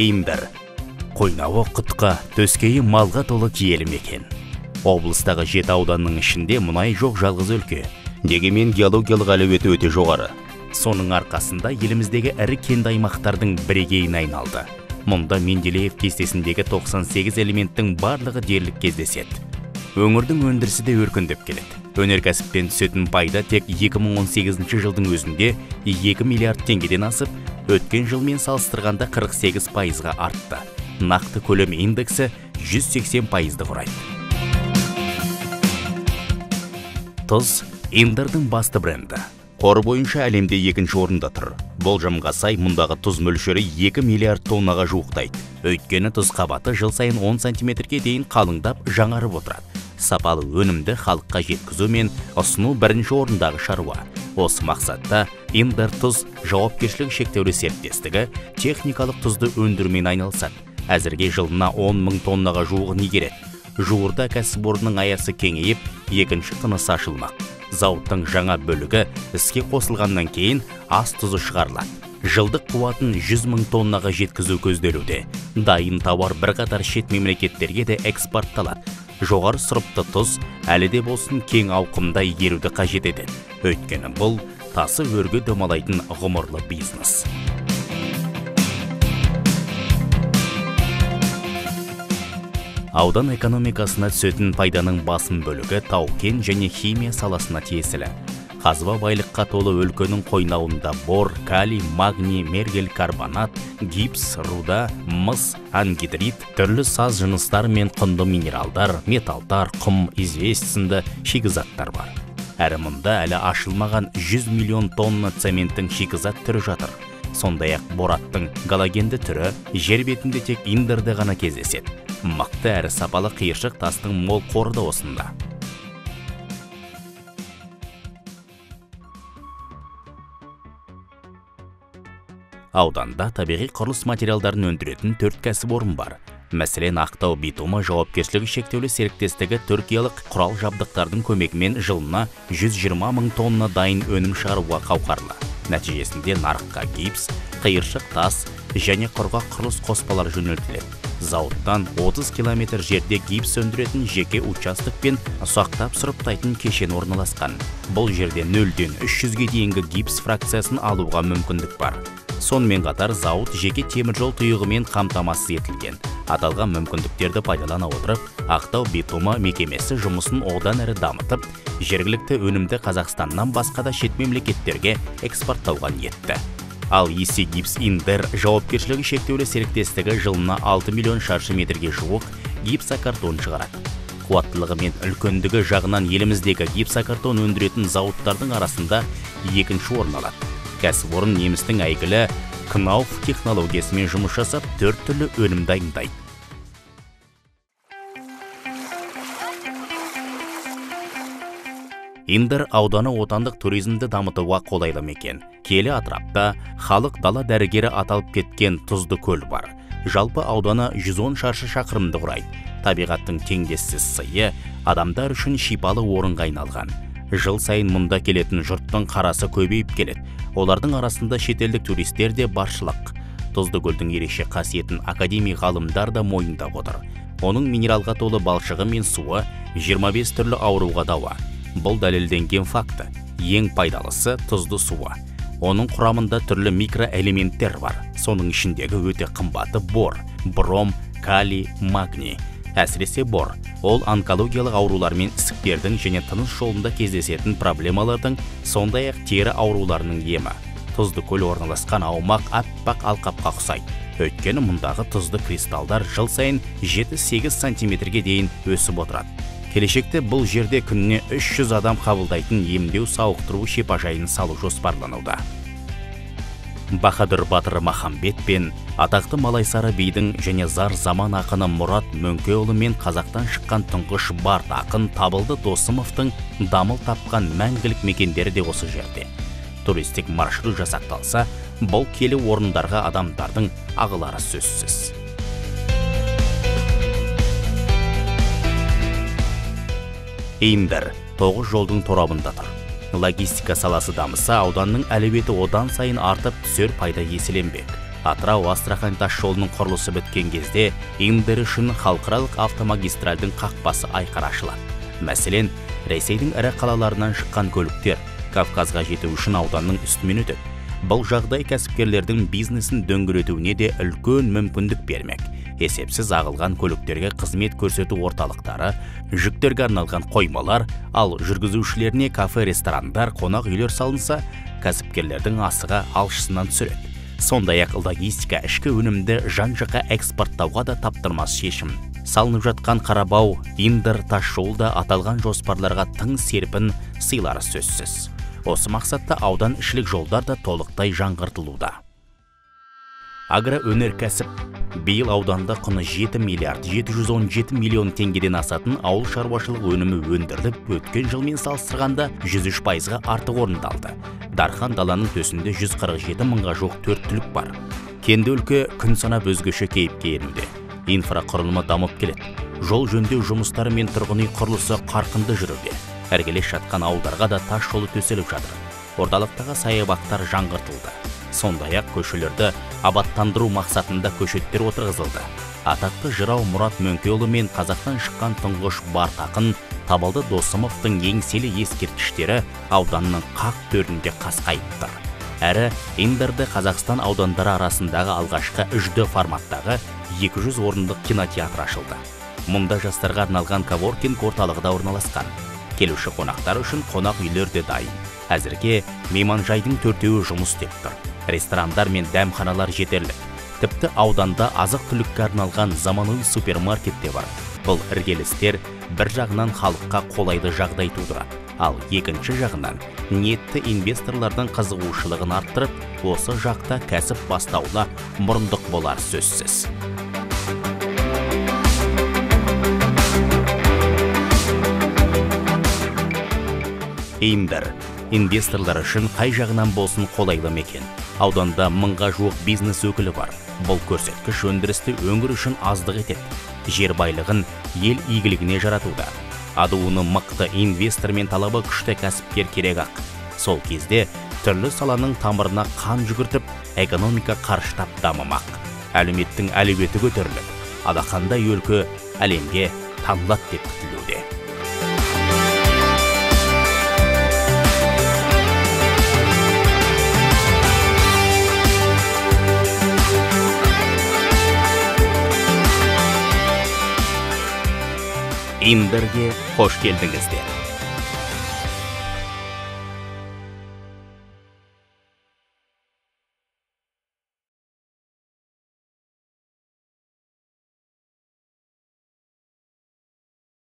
Индер. Қойнауы құтқа, төскейі малға толы киелі мекен. Облыстағы 7 ауданның ішінде мұнай жоқ жалғыз өлке. Дегенмен геологиялық әлеуеті өте жоғары. Соның арқасында еліміздегі ірі кенді аймақтардың бірегейіне айналды. Мұнда Менделеев кестесіндегі 98 элементтің барлығы дерлік кездеседі. Өңірдің өндірісі де өркендеп келеді. Өнеркәсіптен түсетін пайда тек 2018 жылдың өзінде 2 миллиард теңгеден асып, өткен жылмен салыстырғанда 48%-ға артты. Нақты көлем индексі 180%-ды құрайды. Тұз Индердің басты бренді. Қоры бойынша әлемде 2-ші орында тұр. Болжамға сай мұндағы тұз мөлшері 2 миллиард тоннаға жуықтайды. Өйткені тұз қабаты жыл сайын 10 сантиметрге дейін қалыңдап жаңарып отырады. Сапалы өнімді халыққа жеткізу мен ұсыну бірінші орындағы шаруа. Осы мақсатта Индер тұз жауапкершілігі шектеулі серіктестігі техникалық тұзды өндірумен айналысады. Әзірге жылына 10 мың тоннаға жуығын игереді. Жуырда кәсіпорынның аясы кеңейіп, екінші тынысы ашылмақ. Зауыттың жаңа бөлігі іске қосылғаннан кейін ас тұзы шығарылады. Жылдық қуатын 100 мың тоннаға жеткізу көзделуде. Дайын тауар бірқатар шет мемлекеттерге де экспортталады. Жоғары сұрыпты тұз әлі де болсын кең ауқымда игеруді қажет етеді. Өйткені бұл тасы өрге домалайтын ғұмырлы бизнес. Аудан экономикасына түсетін пайданың басым бөлігі тау-кен және химия саласына тиесілі. Қазба байлыққа толы өлкенің қойнауында бор, калий, магний, мергел карбонат, гипс, руда, мыс, ангидрит, түрлі саз жыныстар мен құнды минералдар, металдар, құм, известь сынды шикізаттар бар. Әрі мұнда әлі ашылмаған 100 миллион тонна цементтің шикізат түрі жатыр. Сондай-ақ бораттың галогенді түрі жер бетінде тек Индерде ғана кездеседі. Мықты әрі сапалы қиыршық тастың мол қоры да осында. Ауданда табиғи құрылыс материалдарын өндіретін 4 кәсіпорын бар. Мәселен, Ақтау битумы жауапкершілігі шектеулі серіктестігі түркиялық құрал жабдықтардың көмегімен жылына 120 мың тонна дайын өнім шығаруға қауқарлы. Нәтижесінде нарыққа гипс, қиыршық тас және құрғақ құрылыс қоспалар жөнелтіледі. Зауыттан 30 километр жерде гипс өндіретін жеке участок пен ұсақтап сұрыптайтын кешен орналасқан. Бұл жерде 0-ден 300-ге дейінгі гипс фракциясын алуға мүмкіндік бар. Сонымен қатар зауыт жеке теміржол тұйығымен қамтамасыз етілген. Аталған мүмкіндіктерді пайдалана отырып, Ақтау битумы мекемесі жұмысын одан әрі дамытып, жергілікті өнімді Қазақстаннан басқа да шет мемлекеттерге экспорттауға ниетті. Ал Есі гипс Индер жауапкершілігі шектеулі серіктестігі жылына 6 миллион шаршы метрге жуық гипсокартон шығарады. Қуаттылығы мен үлкендігі жағынан еліміздегі гипсокартон өндіретін зауыттардың арасында 2-ші орын алады. Кәсіпорын немістің әйгілі Кнауф технологиясымен жұмыс жасап, 4 түрлі өнім дайындайды. Индер ауданы отандық туризмді дамытуға қолайлы мекен. Келі атырапта халық дала дәрігері аталып кеткен Тұзды көл бар. Жалпы ауданы 110 шаршы шақырымды құрайды. Табиғаттың теңдессіз сыйы адамдар үшін шипалы орынға айналған. Жыл сайын мұнда келетін жұрттың қарасы көбейіп келеді. Олардың арасында шетелдік туристер де баршылық. Тұзды көлдің ерекше қасиетін академик ғалымдар да мойындап отыр. Оның минералға толы балшығы мен суы 25 түрлі ауруға дауа. Бұл дәлелденген факты. Ең пайдалысы тұзды суы. Оның құрамында түрлі микроэлементтер бар. Соның ішіндегі өте қымбаты бор, бром, калий, магний. Әсіресе бор. Ол онкологиялық аурулар мен ісіктердің және тыныс жолында кездесетін проблемалардың, сондай-ақ тері ауруларының емі. Тұзды көл орналасқан аумақ аппақ алқапқа ұқсайды. Өйткені мұндағы тұзды кристалдар жыл сайын 7-8 сантиметрге дейін өсіп отырады. Келешекте бұл жерде күніне 300 адам қабылдайтын емдеу сауықтыру шипажайын салу жоспарлануда. Бахадүр Батыр Махамбет пен атақты Малайсары бидің және зар заман ақыны Мұрат Мөңкеұлы мен қазақтан шыққан тұңғыш бард ақын Табылды Досымовтың дамыл тапқан мәңгілік мекендері де осы жерде. Туристік маршрут жасақталса, бұл келі орындарға адамдардың ағылары сөзсіз. Индер 9 жолдың торабында тұр. Логистика саласы дамыса, ауданның әлеуеті одан сайын артып түсер пайда еселенбек. Атырау-Астрахань тас жолының құрылысы біткен кезде Индер үшін халықаралық автомагистральдің қақпасы айқара ашылады. Мәселен, Ресейдің ірі қалаларынан шыққан көліктер Кавказға жету үшін ауданның үстімен өтеді. Бұл жағдай кәсіпкерлердің бизнесін дөңгелетуіне де үлкен мүмкіндік бермек. Есепсіз ағылған көліктерге қызмет көрсету орталықтары, жүктерге арналған қоймалар, ал жүргізушілеріне кафе, ресторандар, қонақ үйлер салынса, кәсіпкерлердің асыға алшысынан түсіреді. Сондай-ақ логистика ішкі өнімді жан-жаққа экспорттауға да таптырмас шешім. Салынып жатқан Қарабау Индер тас жолы да аталған жоспарларға тың серпін сыйлары сөзсіз. Осы мақсатта аудан ішілік жолдар да толықтай жаңғыртылуда. Агроөнеркәсіп. Биыл ауданда құны 7 миллиард 717 миллион теңгеден асатын ауыл шаруашылық өнімі өндіріліп, өткен жылмен салыстырғанда 103%-ға артық орындалды. Дархан даланың төсінде 147 мыңға жоқ 4 түлік бар. Кенді өлке күн санап өзгеше кейіпке енуде. Инфрақұрылымы дамып келеді. Жол жөндеу жұмыстары мен тұрғын үй құрылысы қарқынды жүруде. Іргелес жатқан ауылдарға да тас жолы төселіп жатыр. Орталықтағы саябақтар жаңғыртылды. Сондай-ақ көшелерді абаттандыру мақсатында көшеттер отырғызылды. Атақты жырау Мұрат Мөңкеұлы мен қазақтан шыққан тұңғыш Барт ақын Табалды Досымовтың еңселі ескерткіштері ауданның қақ төрінде қасқайып тұр. Әрі Индерде Қазақстан аудандары арасындағы алғашқы 3D форматтағы 200 орындық кинотеатр ашылды. Мұнда жастарға арналған коворкинг орталығы да орналасқан. Келуші қонақтар үшін қонақ үйлер де дайын. Әзірге мейманжайдың 4-еуі жұмыс істеп тұр. Ресторандар мен дәмханалар жетерлік. Тіпті ауданда азық-түлікке арналған заманауи супермаркет те бар. Бұл іргелістер бір жағынан халыққа қолайлы жағдай тудырады, ал екінші жағынан ниетті инвесторлардың қызығушылығын арттырып, осы жақта кәсіп бастауына мұрындық болар сөзсіз. Индер инвесторлар үшін қай жағынан болсын қолайлы мекен. Ауданда 1000-ға жуық бизнес өкілі бар. Бұл көрсеткіш өндірісті өңір үшін аздық етеді. Жер байлығын ел игілігіне жаратуда. Адуыны мықты инвестор мен талабы күшті кәсіпкер керек ақ. Сол кезде түрлі саланың тамырына қан жүгіртіп, экономика қарыштап дамымақ. Әлеуметтің әлеуеті көтеріліп, алақандай өлкө әлемге танылады деп күтілуде. Индерге қош келдіңіздер.